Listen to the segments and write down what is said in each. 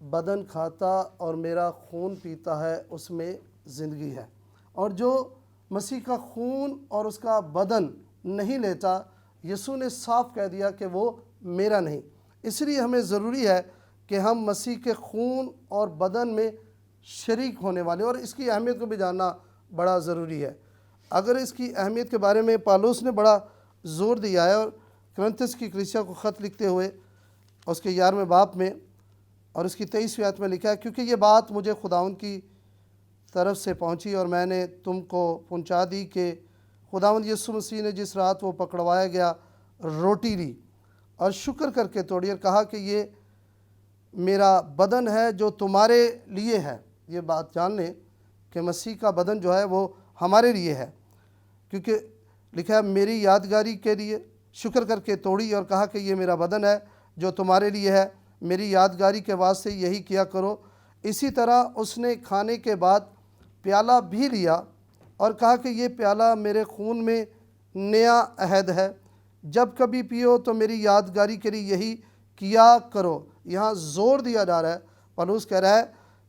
بدن کھاتا اور میرا خون پیتا ہے اس میں زندگی ہے، اور جو مسیح کا خون اور اس کا بدن نہیں لیتا، یسوع نے صاف کہہ دیا کہ وہ میرا نہیں۔ اس لیے ہمیں ضروری ہے کہ ہم مسیح کے خون اور بدن میں شریک ہونے والے، اور اس کی اہمیت کو بھی جاننا بڑا ضروری ہے۔ اگر اس کی اہمیت کے بارے میں پالوس نے بڑا زور دیا ہے، اور کرنتھس کی کلیسیا کو خط لکھتے ہوئے اس کے 11ویں باب میں اور اس کی 23ویں آیت میں لکھا ہے، کیونکہ یہ بات مجھے خداوند کی طرف سے پہنچی اور میں نے تم کو پہنچا دی کہ خداوند یسوع مسیح نے جس رات وہ پکڑوایا گیا روٹی لی اور شکر کر کے توڑی اور کہا کہ یہ میرا بدن ہے جو تمہارے لیے ہے۔ یہ بات جان لیں کہ مسیح کا بدن جو ہے وہ ہمارے لیے ہے، کیونکہ لکھا ہے میری یادگاری کے لیے شکر کر کے توڑی اور کہا کہ یہ میرا بدن ہے جو تمہارے لیے ہے، میری یادگاری کے واسطے یہی کیا کرو۔ اسی طرح اس نے کھانے کے بعد پیالہ بھی لیا اور کہا کہ یہ پیالہ میرے خون میں نیا عہد ہے، جب کبھی پیو تو میری یادگاری کے لیے یہی کیا کرو۔ یہاں زور دیا جا رہا ہے، پولس کہہ رہا ہے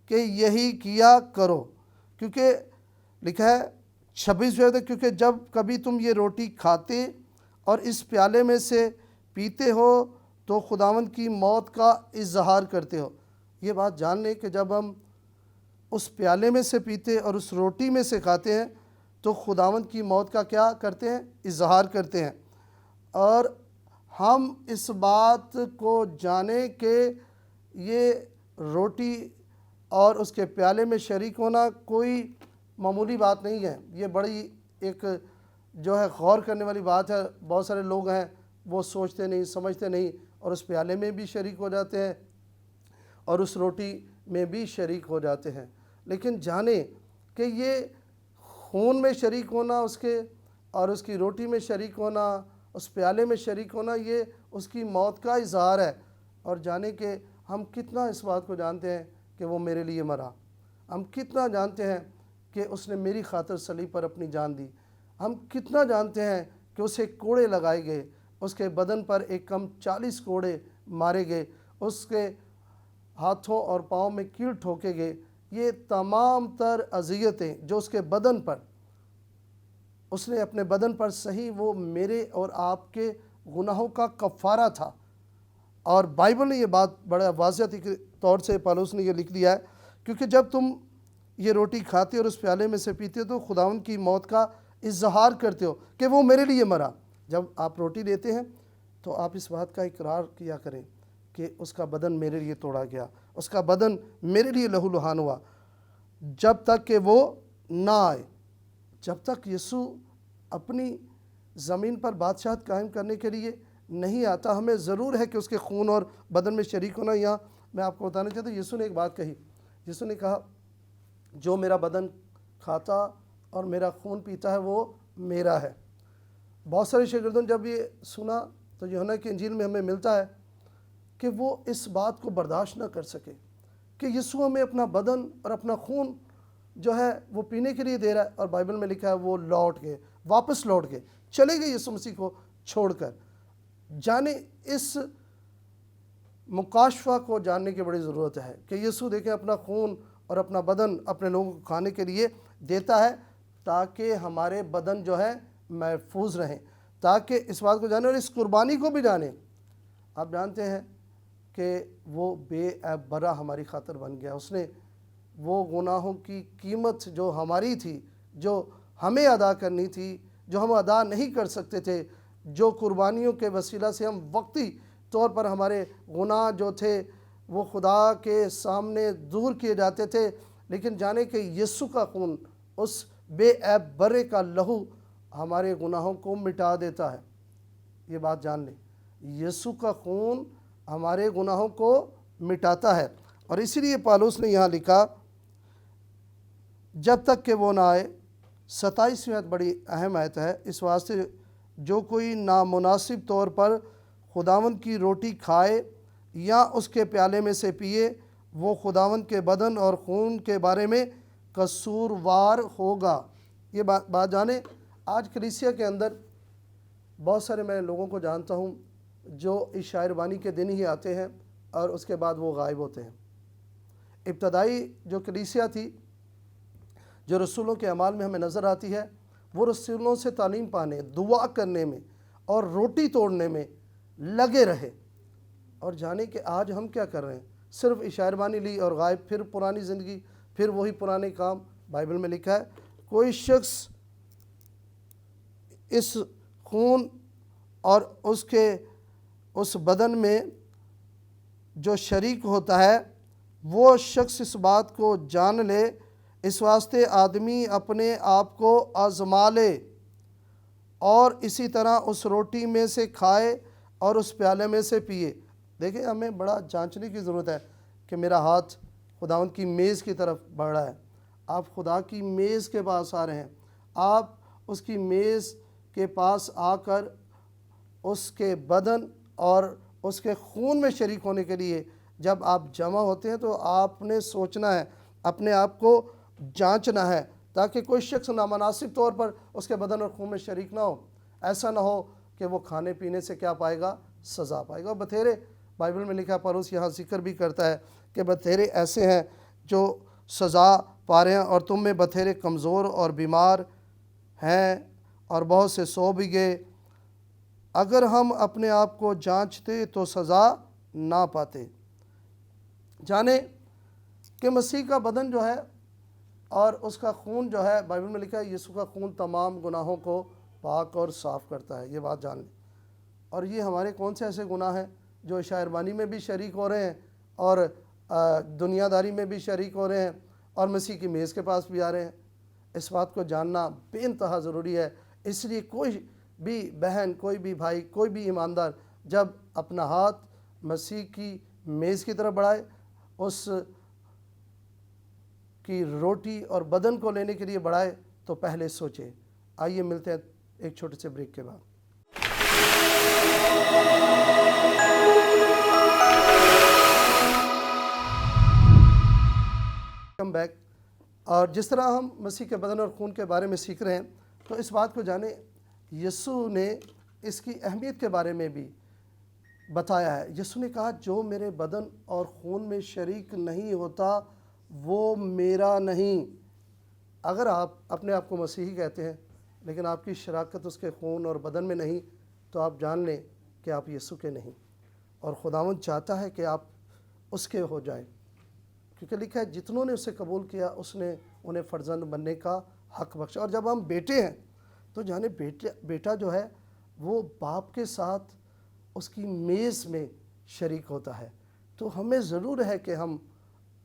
کہ یہی کیا کرو، کیونکہ لکھا ہے 26 کیونکہ جب کبھی تم یہ روٹی کھاتے اور اس پیالے میں سے پیتے ہو تو خداوند کی موت کا اظہار کرتے ہو۔ یہ بات جان لیں کہ جب ہم اس پیالے میں سے پیتے اور اس روٹی میں سے کھاتے ہیں تو خداوند کی موت کا کیا کرتے ہیں؟ اظہار کرتے ہیں۔ اور ہم اس بات کو جانیں کہ یہ روٹی اور اس کے پیالے میں شریک ہونا کوئی معمولی بات نہیں ہے، یہ بڑی ایک جو ہے غور کرنے والی بات ہے۔ بہت سارے لوگ ہیں وہ سوچتے نہیں، سمجھتے نہیں، اور اس پیالے میں بھی شریک ہو جاتے ہیں اور اس روٹی میں بھی شریک ہو جاتے ہیں۔ لیکن جانیں کہ یہ خون میں شریک ہونا اس کے، اور اس کی روٹی میں شریک ہونا، اس پیالے میں شریک ہونا، یہ اس کی موت کا اظہار ہے۔ اور جانیں کہ ہم کتنا اس بات کو جانتے ہیں کہ وہ میرے لیے مرا، ہم کتنا جانتے ہیں کہ اس نے میری خاطر صلیب پر اپنی جان دی، ہم کتنا جانتے ہیں کہ اسے کوڑے لگائے گئے، اس کے بدن پر ایک کم 40 کوڑے مارے گئے، اس کے ہاتھوں اور پاؤں میں کیل ٹھوکے گئے۔ یہ تمام تر اذیتیں جو اس کے بدن پر، اس نے اپنے بدن پر سہی، وہ میرے اور آپ کے گناہوں کا کفارہ تھا۔ اور بائبل نے یہ بات بڑا واضح طور سے پالوس نے یہ لکھ دیا ہے، کیونکہ جب تم یہ روٹی کھاتے اور اس پیالے میں سے پیتے تو خداوند کی موت کا اظہار کرتے ہو کہ وہ میرے لیے مرا۔ جب آپ روٹی لیتے ہیں تو آپ اس بات کا اقرار کیا کریں کہ اس کا بدن میرے لیے توڑا گیا، اس کا بدن میرے لیے لہو لہان ہوا، جب تک کہ وہ نہ آئے۔ جب تک یسوع اپنی زمین پر بادشاہت قائم کرنے کے لیے نہیں آتا، ہمیں ضرور ہے کہ اس کے خون اور بدن میں شریک ہونا۔ یہاں میں آپ کو بتانا چاہتا ہوں، یسوع نے ایک بات کہی، یسوع نے کہا جو میرا بدن کھاتا اور میرا خون پیتا ہے وہ میرا ہے۔ بہت سارے شاگردوں نے جب یہ سنا تو یوحنا کی انجیل میں ہمیں ملتا ہے کہ وہ اس بات کو برداشت نہ کر سکے کہ یسوع ہمیں اپنا بدن اور اپنا خون جو ہے وہ پینے کے لیے دے رہا ہے، اور بائبل میں لکھا ہے وہ لوٹ گئے، واپس لوٹ گئے، چلے گئے یسوع مسیح کو چھوڑ کر۔ جانیں اس مکاشفہ کو جاننے کی بڑی ضرورت ہے کہ یسوع دیکھیں اپنا خون اور اپنا بدن اپنے لوگوں کو کھانے کے لیے دیتا ہے تاکہ ہمارے بدن جو ہے محفوظ رہیں، تاکہ اس بات کو جانیں اور اس قربانی کو بھی جانیں۔ آپ جانتے ہیں کہ وہ بے عیب برا ہماری خاطر بن گیا، اس نے وہ گناہوں کی قیمت جو ہماری تھی، جو ہمیں ادا کرنی تھی، جو ہم ادا نہیں کر سکتے تھے، جو قربانیوں کے وسیلہ سے ہم وقتی طور پر ہمارے گناہ جو تھے وہ خدا کے سامنے دور کیے جاتے تھے، لیکن جانیں کہ یسوع کا خون، اس بے عیب برے کا لہو ہمارے گناہوں کو مٹا دیتا ہے۔ یہ بات جان لیں، یسوع کا خون ہمارے گناہوں کو مٹاتا ہے۔ اور اسی لیے پالوس نے یہاں لکھا جب تک کہ وہ نہ آئے۔ 27ویں آیت بڑی اہم آیت ہے، اس واسطے جو کوئی نامناسب طور پر خداوند کی روٹی کھائے یا اس کے پیالے میں سے پیے وہ خداوند کے بدن اور خون کے بارے میں قصوروار ہوگا۔ یہ بات جانیں، آج کلیسیا کے اندر بہت سارے میں لوگوں کو جانتا ہوں جو عشاء ربانی کے دن ہی آتے ہیں اور اس کے بعد وہ غائب ہوتے ہیں۔ ابتدائی جو کلیسیا تھی، جو رسولوں کے اعمال میں ہمیں نظر آتی ہے، وہ رسولوں سے تعلیم پانے، دعا کرنے میں اور روٹی توڑنے میں لگے رہے۔ اور جانے کہ آج ہم کیا کر رہے ہیں؟ صرف عشاء بانی لی اور غائب، پھر پرانی زندگی، پھر وہی پرانے کام۔ بائبل میں لکھا ہے کوئی شخص اس خون اور اس بدن میں جو شریک ہوتا ہے، وہ شخص اس بات کو جان لے، اس واسطے آدمی اپنے آپ کو آزما لے اور اسی طرح اس روٹی میں سے کھائے اور اس پیالے میں سے پیے۔ دیکھیں، ہمیں بڑا جانچنے کی ضرورت ہے کہ میرا ہاتھ خداوند کی میز کی طرف بڑھ رہا ہے۔ آپ خدا کی میز کے پاس آ رہے ہیں، آپ اس کی میز کے پاس آ کر اس کے بدن اور اس کے خون میں شریک ہونے کے لیے جب آپ جمع ہوتے ہیں تو آپ نے سوچنا ہے، اپنے آپ کو جانچنا ہے، تاکہ کوئی شخص نامناسب طور پر اس کے بدن اور خون میں شریک نہ ہو۔ ایسا نہ ہو کہ وہ کھانے پینے سے کیا پائے گا؟ سزا پائے گا۔ بتھیرے بائبل میں لکھا ہے، پولس یہاں ذکر بھی کرتا ہے کہ بتھیرے ایسے ہیں جو سزا پا رہے ہیں، اور تم میں بتھیرے کمزور اور بیمار ہیں اور بہت سے سو بھی گئے۔ اگر ہم اپنے آپ کو جانچتے تو سزا نہ پاتے۔ جانے کہ مسیح کا بدن جو ہے اور اس کا خون جو ہے، بائبل میں لکھا ہے یسوع کا خون تمام گناہوں کو پاک اور صاف کرتا ہے۔ یہ بات جان لیں۔ اور یہ ہمارے کون سے ایسے گناہ ہیں جو عشاء اربانی میں بھی شریک ہو رہے ہیں اور دنیا داری میں بھی شریک ہو رہے ہیں اور مسیح کی میز کے پاس بھی آ رہے ہیں؟ اس بات کو جاننا بے انتہا ضروری ہے۔ اس لیے کوئی بھی بہن، کوئی بھی بھائی، کوئی بھی ایماندار جب اپنا ہاتھ مسیح کی میز کی طرف بڑھائے، اس کی روٹی اور بدن کو لینے کے لیے بڑھائے، تو پہلے سوچے۔ آئیے ملتے ہیں ایک چھوٹے سے بریک کے بعد۔ Come back. اور جس طرح ہم مسیح کے بدن اور خون کے بارے میں سیکھ رہے ہیں، تو اس بات کو جانیں، یسوع نے اس کی اہمیت کے بارے میں بھی بتایا ہے۔ یسوع نے کہا جو میرے بدن اور خون میں شریک نہیں ہوتا وہ میرا نہیں۔ اگر آپ اپنے آپ کو مسیحی کہتے ہیں لیکن آپ کی شراکت اس کے خون اور بدن میں نہیں، تو آپ جان لیں کہ آپ یسوع کے نہیں، اور خداوند چاہتا ہے کہ آپ اس کے ہو جائیں، کیونکہ لکھا ہے جتنوں نے اسے قبول کیا اس نے انہیں فرزند بننے کا حق بخشا۔ اور جب ہم بیٹے ہیں تو جانے بیٹا جو ہے وہ باپ کے ساتھ اس کی میز میں شریک ہوتا ہے، تو ہمیں ضرور ہے کہ ہم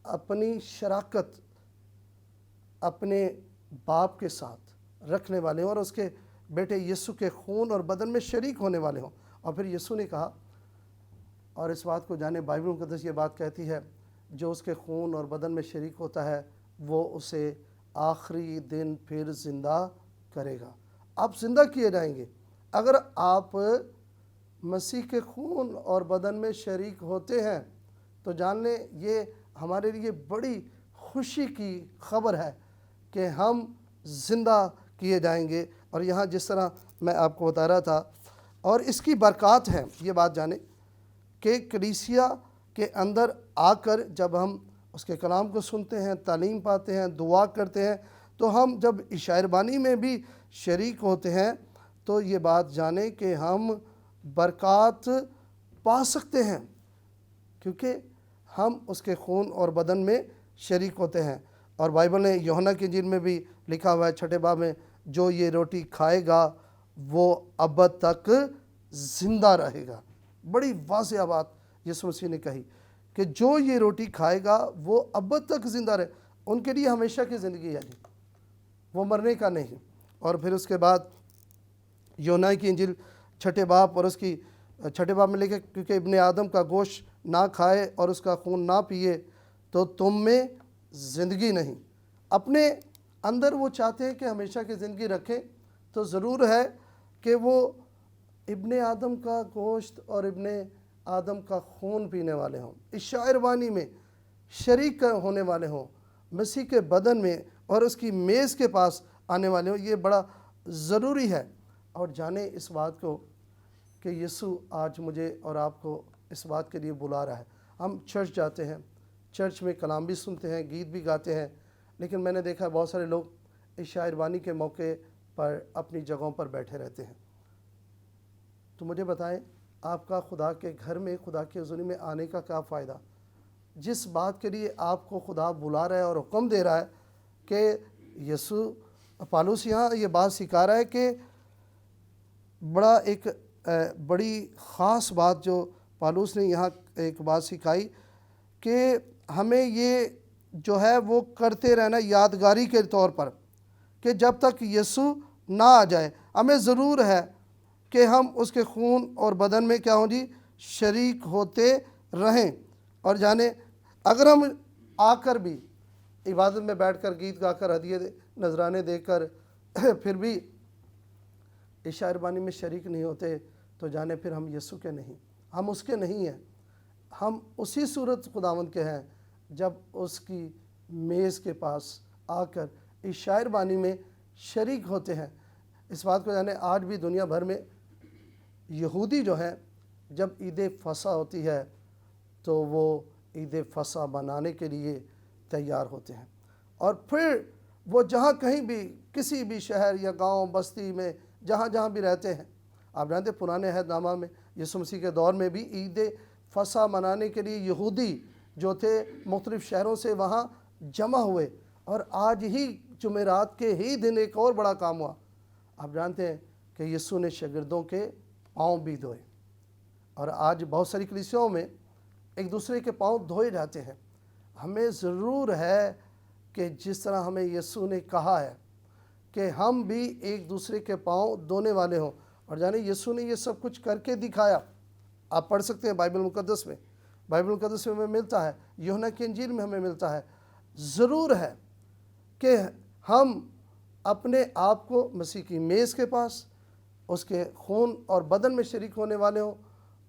اپنی شراکت اپنے باپ کے ساتھ رکھنے والے ہوں اور اس کے بیٹے یسوع کے خون اور بدن میں شریک ہونے والے ہوں۔ اور پھر یسوع نے کہا، اور اس بات کو جانے بائبل مقدس یہ بات کہتی ہے، جو اس کے خون اور بدن میں شریک ہوتا ہے وہ اسے آخری دن پھر زندہ کرے گا۔ آپ زندہ کیے جائیں گے اگر آپ مسیح کے خون اور بدن میں شریک ہوتے ہیں، تو جان لیں یہ ہمارے لیے بڑی خوشی کی خبر ہے کہ ہم زندہ کیے جائیں گے۔ اور یہاں جس طرح میں آپ کو بتا رہا تھا، اور اس کی برکات ہیں، یہ بات جانیں کہ کلیسیا کے اندر آ کر جب ہم اس کے کلام کو سنتے ہیں، تعلیم پاتے ہیں، دعا کرتے ہیں، تو ہم جب عشاء اربانی میں بھی شریک ہوتے ہیں تو یہ بات جانیں کہ ہم برکات پا سکتے ہیں، کیونکہ ہم اس کے خون اور بدن میں شریک ہوتے ہیں۔ اور بائبل نے یوحنا کی انجیل میں بھی لکھا ہوا ہے 6 باب میں، جو یہ روٹی کھائے گا وہ ابد تک زندہ رہے گا۔ بڑی واضح بات یسوع مسیح نے کہی کہ جو یہ روٹی کھائے گا وہ ابد تک زندہ رہے، ان کے لیے ہمیشہ کی زندگی ہے، وہ مرنے کا نہیں۔ اور پھر اس کے بعد یوحنا کی انجیل 6 باب اور اس کی 6 باب میں لکھا، کیونکہ ابن آدم کا گوشت نہ کھائے اور اس کا خون نہ پیے تو تم میں زندگی نہیں۔ اپنے اندر وہ چاہتے ہیں کہ ہمیشہ کی زندگی رکھیں، تو ضرور ہے کہ وہ ابن آدم کا گوشت اور ابن آدم کا خون پینے والے ہوں، عشاء اربانی میں شریک ہونے والے ہوں، مسیح کے بدن میں اور اس کی میز کے پاس آنے والے ہوں۔ یہ بڑا ضروری ہے۔ اور جانیں اس بات کو کہ یسوع آج مجھے اور آپ کو اس بات کے لیے بلا رہا ہے۔ ہم چرچ جاتے ہیں، چرچ میں کلام بھی سنتے ہیں، گیت بھی گاتے ہیں، لیکن میں نے دیکھا بہت سارے لوگ عشاء اربانی کے موقع پر اپنی جگہوں پر بیٹھے رہتے ہیں۔ تو مجھے بتائیں، آپ کا خدا کے گھر میں، خدا کے حضوری میں آنے کا کیا فائدہ؟ جس بات کے لیے آپ کو خدا بلا رہا ہے اور حکم دے رہا ہے کہ پالوس یہاں یہ بات سکھا رہا ہے کہ بڑی خاص بات جو پالوس نے یہاں ایک بات سکھائی کہ ہمیں یہ جو ہے وہ کرتے رہنا یادگاری کے طور پر، کہ جب تک یسوع نہ آ جائے ہمیں ضرور ہے کہ ہم اس کے خون اور بدن میں کیا ہوں جی، شریک ہوتے رہیں۔ اور جانے اگر ہم آ کر بھی عبادت میں بیٹھ کر گیت گا کر ہدیے نذرانے دے کر پھر بھی عشاء اربانی میں شریک نہیں ہوتے، تو جانے پھر ہم یسوع کے نہیں، ہم اس کے نہیں ہیں۔ ہم اسی صورت خداوند کے ہیں جب اس کی میز کے پاس آ کر عشاء اربانی میں شریک ہوتے ہیں۔ اس بات کو جانے آج بھی دنیا بھر میں یہودی جو ہیں، جب عید فصح ہوتی ہے تو وہ عید فصح منانے کے لیے تیار ہوتے ہیں، اور پھر وہ جہاں کہیں بھی کسی بھی شہر یا گاؤں بستی میں جہاں جہاں بھی رہتے ہیں، آپ جانتے پرانے عہد نامہ میں یسوع مسیح کے دور میں بھی عید فصح منانے کے لیے یہودی جو تھے مختلف شہروں سے وہاں جمع ہوئے۔ اور آج ہی جمعرات کے ہی دن ایک اور بڑا کام ہوا، آپ جانتے ہیں کہ یسوع نے شاگردوں کے پاؤں بھی دھوئے، اور آج بہت ساری کلیسیوں میں ایک دوسرے کے پاؤں دھوئے جاتے ہیں۔ ہمیں ضرور ہے کہ جس طرح ہمیں یسوع نے کہا ہے کہ ہم بھی ایک دوسرے کے پاؤں دھونے والے ہوں، اور جانے یسوع نے یہ سب کچھ کر کے دکھایا۔ آپ پڑھ سکتے ہیں بائبل مقدس میں ہمیں ملتا ہے، یوحنا کی انجیل میں ہمیں ملتا ہے۔ ضرور ہے کہ ہم اپنے آپ کو مسیح کی میز کے پاس اس کے خون اور بدن میں شریک ہونے والے ہوں،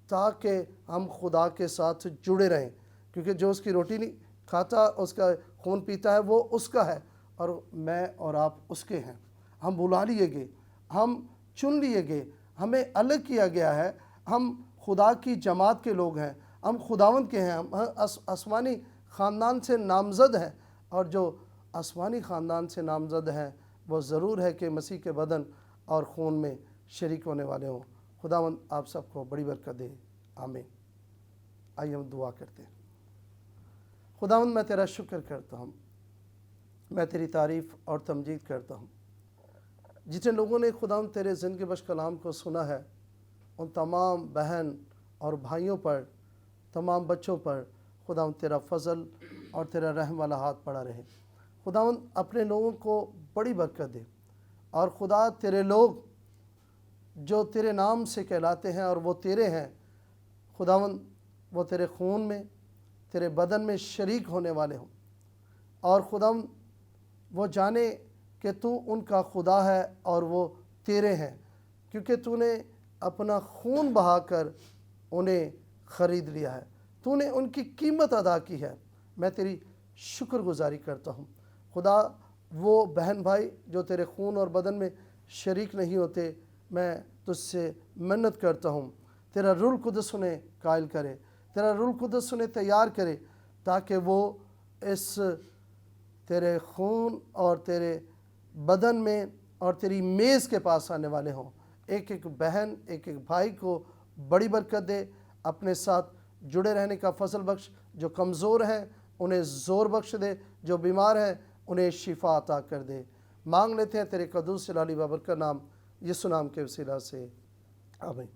تاکہ ہم خدا کے ساتھ جڑے رہیں، کیونکہ جو اس کی روٹی نہیں کھاتا، اس کا خون پیتا ہے، وہ اس کا ہے، اور میں اور آپ اس کے ہیں۔ ہم بلا لیے گئے، ہم چن لیے گئے، ہمیں الگ کیا گیا ہے، ہم خدا کی جماعت کے لوگ ہیں، ہم خداوند کے ہیں، ہم آسمانی خاندان سے نامزد ہیں، اور جو آسمانی خاندان سے نامزد ہیں وہ ضرور ہے کہ مسیح کے بدن اور خون میں شریک ہونے والے ہوں۔ خداوند آپ سب کو بڑی برکت دے، آمین۔ آئیے ہم دعا کرتے ہیں۔ خداوند میں تیرا شکر کرتا ہوں، میں تیری تعریف اور تمجید کرتا ہوں۔ جتنے لوگوں نے خداوند تیرے زندگی بخش کلام کو سنا ہے، ان تمام بہن اور بھائیوں پر، تمام بچوں پر خداوند تیرا فضل اور تیرا رحم والا ہاتھ پڑا رہے۔ خداوند اپنے لوگوں کو بڑی برکت دے، اور خدا تیرے لوگ جو تیرے نام سے کہلاتے ہیں اور وہ تیرے ہیں، خداوند وہ تیرے خون میں، تیرے بدن میں شریک ہونے والے ہوں، اور خداوند وہ جانے کہ تو ان کا خدا ہے اور وہ تیرے ہیں، کیونکہ تو نے اپنا خون بہا کر انہیں خرید لیا ہے، تو نے ان کی قیمت ادا کی ہے۔ میں تیری شکر گزاری کرتا ہوں خدا۔ وہ بہن بھائی جو تیرے خون اور بدن میں شریک نہیں ہوتے، میں تجھ سے منت کرتا ہوں، تیرا روح القدس انہیں قائل کرے، تیرا روح القدس انہیں تیار کرے، تاکہ وہ اس تیرے خون اور تیرے بدن میں اور تیری میز کے پاس آنے والے ہوں۔ ایک ایک بہن، ایک ایک بھائی کو بڑی برکت دے، اپنے ساتھ جڑے رہنے کا فضل بخش۔ جو کمزور ہیں انہیں زور بخش دے، جو بیمار ہیں انہیں شفا عطا کر دے۔ مانگ لیتے ہیں تیرے قدوس جلالی بابرکت نام، یسوع نام کے وسیلہ سے، آمین۔